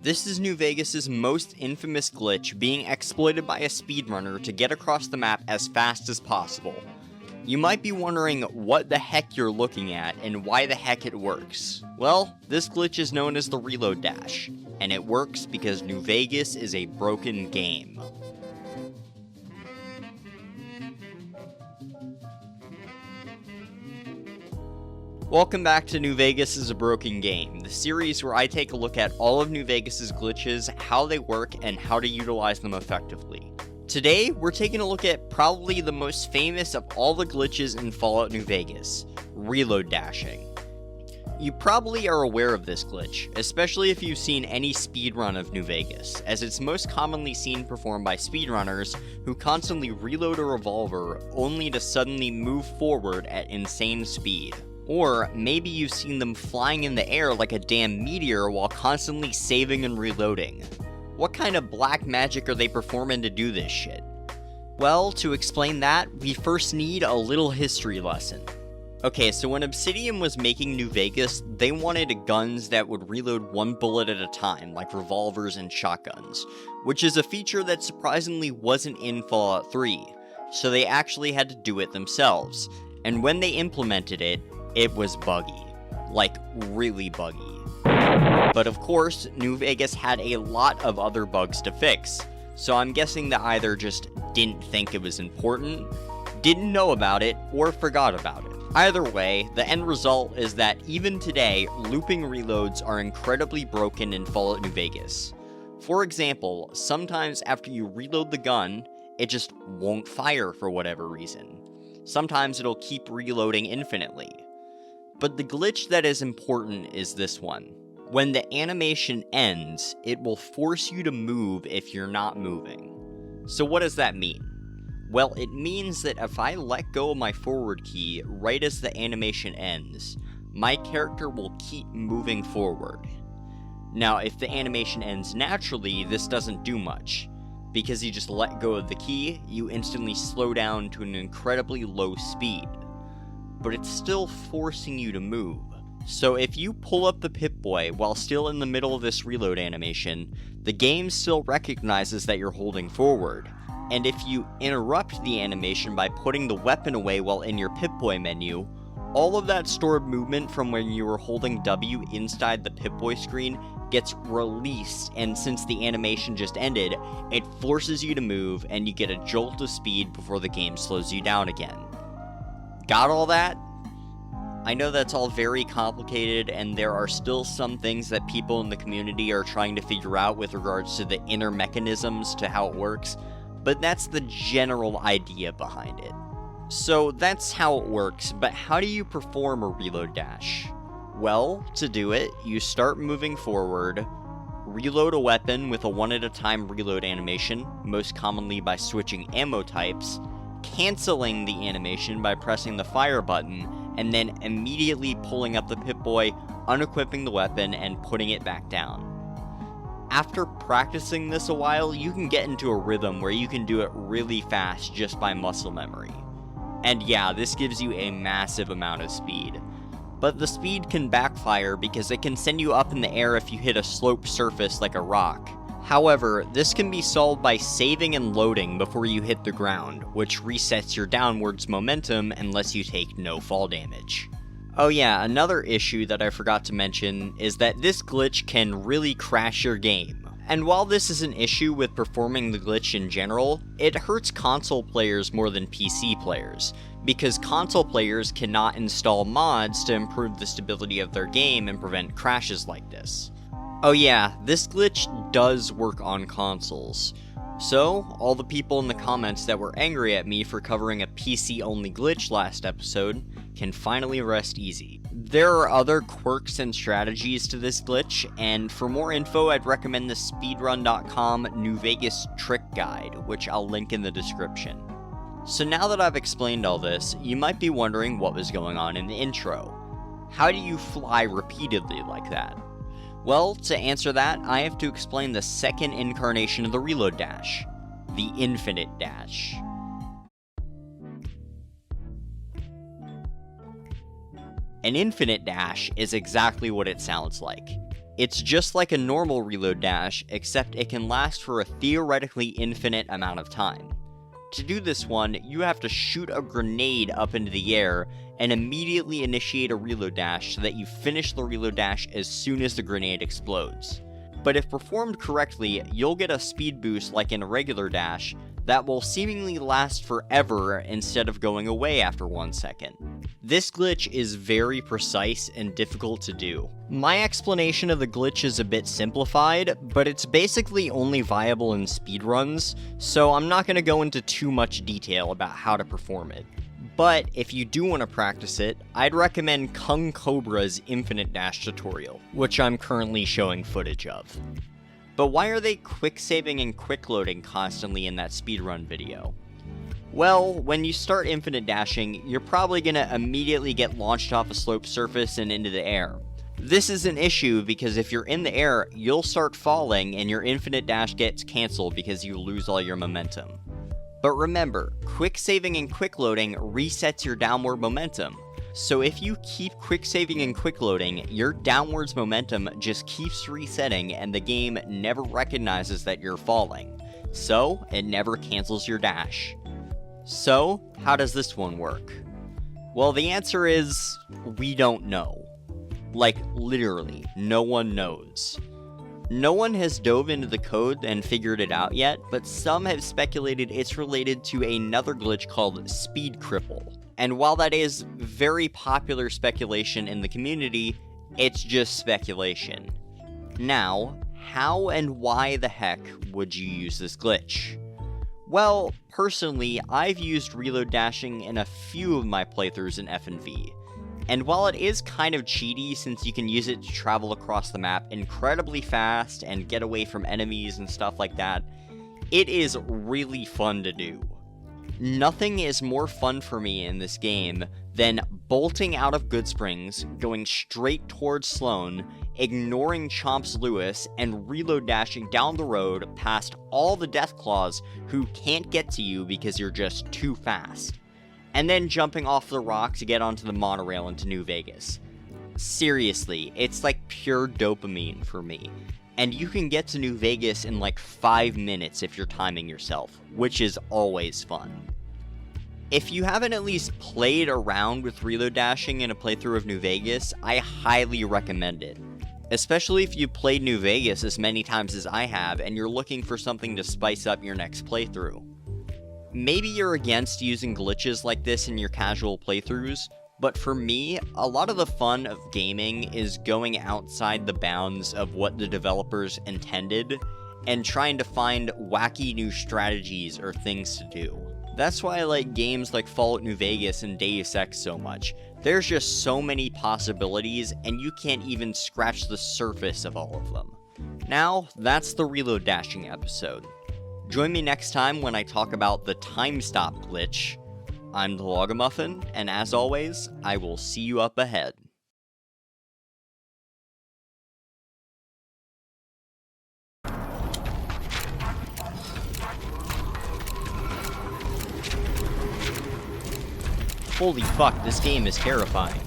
This is New Vegas' most infamous glitch being exploited by a speedrunner to get across the map as fast as possible. You might be wondering what the heck you're looking at and why the heck it works. Well, this glitch is known as the reload dash, and it works because New Vegas is a broken game. Welcome back to New Vegas is a Broken Game, the series where I take a look at all of New Vegas' glitches, how they work, and how to utilize them effectively. Today, we're taking a look at probably the most famous of all the glitches in Fallout New Vegas, reload dashing. You probably are aware of this glitch, especially if you've seen any speedrun of New Vegas, as it's most commonly seen performed by speedrunners who constantly reload a revolver only to suddenly move forward at insane speed. Or maybe you've seen them flying in the air like a damn meteor while constantly saving and reloading. What kind of black magic are they performing to do this shit? Well, to explain that, we first need a little history lesson. Okay, so when Obsidian was making New Vegas, they wanted guns that would reload one bullet at a time, like revolvers and shotguns, which is a feature that surprisingly wasn't in Fallout 3, so they actually had to do it themselves. And when they implemented it, it was buggy. Like, really buggy. But of course, New Vegas had a lot of other bugs to fix, so I'm guessing that either just didn't think it was important, didn't know about it, or forgot about it. Either way, the end result is that even today, looping reloads are incredibly broken in Fallout New Vegas. For example, sometimes after you reload the gun, it just won't fire for whatever reason. Sometimes it'll keep reloading infinitely. But the glitch that is important is this one. When the animation ends, it will force you to move if you're not moving. So what does that mean? Well, it means that if I let go of my forward key right as the animation ends, my character will keep moving forward. Now, if the animation ends naturally, this doesn't do much. Because you just let go of the key, you instantly slow down to an incredibly low speed. But it's still forcing you to move. So if you pull up the Pip-Boy while still in the middle of this reload animation, the game still recognizes that you're holding forward. And if you interrupt the animation by putting the weapon away while in your Pip-Boy menu, all of that stored movement from when you were holding W inside the Pip-Boy screen gets released, and since the animation just ended, it forces you to move and you get a jolt of speed before the game slows you down again. Got all that? I know that's all very complicated, and there are still some things that people in the community are trying to figure out with regards to the inner mechanisms to how it works, but that's the general idea behind it. So that's how it works, but how do you perform a reload dash? Well, to do it, you start moving forward, reload a weapon with a one at a time reload animation, most commonly by switching ammo types, canceling the animation by pressing the fire button, and then immediately pulling up the Pip-Boy, unequipping the weapon, and putting it back down. After practicing this a while, you can get into a rhythm where you can do it really fast just by muscle memory. And yeah, this gives you a massive amount of speed. But the speed can backfire because it can send you up in the air if you hit a sloped surface like a rock. However, this can be solved by saving and loading before you hit the ground, which resets your downwards momentum and lets you take no fall damage. Oh yeah, another issue that I forgot to mention is that this glitch can really crash your game. And while this is an issue with performing the glitch in general, it hurts console players more than PC players, because console players cannot install mods to improve the stability of their game and prevent crashes like this. Oh yeah, this glitch does work on consoles. So, all the people in the comments that were angry at me for covering a PC-only glitch last episode can finally rest easy. There are other quirks and strategies to this glitch, and for more info I'd recommend the speedrun.com New Vegas Trick Guide, which I'll link in the description. So now that I've explained all this, you might be wondering what was going on in the intro. How do you fly repeatedly like that? Well, to answer that, I have to explain the second incarnation of the reload dash, the infinite dash. An infinite dash is exactly what it sounds like. It's just like a normal reload dash, except it can last for a theoretically infinite amount of time. To do this one, you have to shoot a grenade up into the air and immediately initiate a reload dash so that you finish the reload dash as soon as the grenade explodes. But if performed correctly, you'll get a speed boost like in a regular dash that will seemingly last forever instead of going away after 1 second. This glitch is very precise and difficult to do. My explanation of the glitch is a bit simplified, but it's basically only viable in speedruns, so I'm not going to go into too much detail about how to perform it. But if you do want to practice it, I'd recommend Kung Cobra's Infinite Dash tutorial, which I'm currently showing footage of. But why are they quick saving and quick loading constantly in that speedrun video? Well, when you start infinite dashing, you're probably going to immediately get launched off a slope surface and into the air. This is an issue because if you're in the air, you'll start falling and your infinite dash gets cancelled because you lose all your momentum. But remember, quick saving and quick loading resets your downward momentum. So if you keep quick saving and quick loading, your downwards momentum just keeps resetting and the game never recognizes that you're falling. So it never cancels your dash. So how does this one work? Well, the answer is, we don't know. Like, literally, no one knows. No one has dove into the code and figured it out yet, but some have speculated it's related to another glitch called speed cripple. And while that is very popular speculation in the community, it's just speculation. Now, how and why the heck would you use this glitch? Well, personally, I've used reload dashing in a few of my playthroughs in FNV. And while it is kind of cheaty since you can use it to travel across the map incredibly fast and get away from enemies and stuff like that, it is really fun to do. Nothing is more fun for me in this game than bolting out of Goodsprings, going straight towards Sloan, ignoring Chomps Lewis, and reload dashing down the road past all the Deathclaws who can't get to you because you're just too fast. And then jumping off the rock to get onto the monorail into New Vegas. Seriously, it's like pure dopamine for me. And you can get to New Vegas in like 5 minutes if you're timing yourself, which is always fun. If you haven't at least played around with reload dashing in a playthrough of New Vegas, I highly recommend it. Especially if you played New Vegas as many times as I have and you're looking for something to spice up your next playthrough. Maybe you're against using glitches like this in your casual playthroughs, but for me, a lot of the fun of gaming is going outside the bounds of what the developers intended and trying to find wacky new strategies or things to do. That's why I like games like Fallout New Vegas and Deus Ex so much. There's just so many possibilities and you can't even scratch the surface of all of them. Now, that's the reload dashing episode. Join me next time when I talk about the time stop glitch. I'm the Logamuffin, and as always, I will see you up ahead. Holy fuck, this game is terrifying.